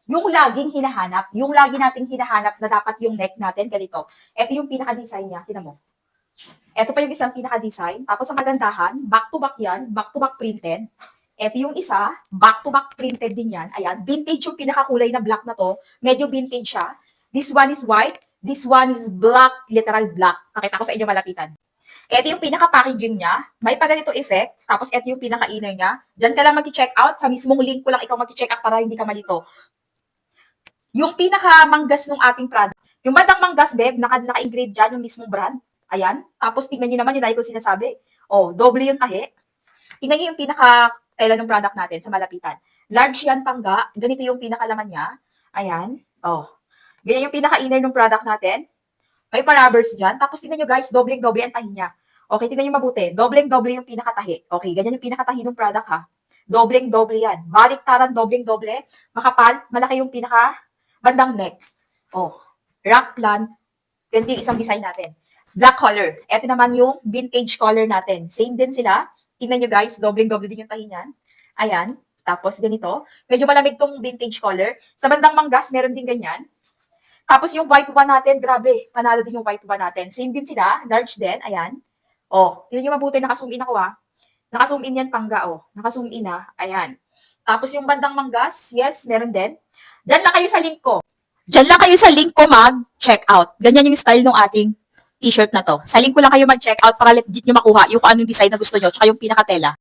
yung laging hinahanap, yung lagi nating hinahanap na dapat yung neck natin, ganito. Ito yung pinaka-design niya, tingnan mo. Ito pa yung isang pinaka-design. Tapos ang kagandahan, back-to-back yan, back-to-back printed. Ito yung isa, back-to-back printed din yan. Ayan, vintage yung pinakakulay na black na to. Medyo vintage siya. This one is white, this one is black, literal black. Pakita ko sa inyo malapitan. Ito yung pinaka-packaging niya. May pa ganito effect. Tapos ito yung pinaka-inner niya. Diyan ka lang mag-check out. Sa mismong link ko lang ikaw mag-check out para hindi ka malito. Yung pinaka-manggas ng ating product. Yung bandang manggas, babe, naka-engrave dyan yung mismong brand. Ayan. Tapos tingnan nyo naman yung dahil ko sinasabi. Oh, doble yung tahi. Tingnan nyo yung pinaka-tela ng product natin sa malapitan. Large yan, pangga. Ganito yung pinakalaman niya. Ayan. Oh. Ganyan yung pinaka-inner ng product natin. May pa-rubbers dyan. Tapos tingnan nyo guys, dobleng-doble ang tahi niya. Okay, tingnan nyo mabuti. Dobleng-doble yung pinakatahi. Okay, ganyan yung pinakatahi ng product ha. Dobleng-doble yan. Baliktaran, dobleng-doble. Makapal, malaki yung pinaka-bandang neck. Oh, rock plan. Ganito yung isang design natin. Black color. Ito naman yung vintage color natin. Same din sila. Tingnan nyo guys, dobleng-doble din yung tahi niyan. Ayan. Tapos ganito. Medyo malamig tong vintage color. Sa bandang manggas, meron din ganyan. Tapos yung white one natin, grabe. Panalo din yung white one natin. Same din sila. Large din. Ayan. Oh, tingnan nyo mabuti. Naka-zoom in ako ah. Naka-zoom in yan pangga oh. Naka-zoom in ah. Ayan. Tapos yung bandang manggas, yes, meron din. Diyan lang kayo sa link ko. Diyan lang kayo sa link ko mag-check out. Ganyan yung style ng ating t-shirt na to. Sa link ko lang kayo mag-check out para legit nyo makuha yung kung anong design na gusto nyo tsaka yung pinaka-tela.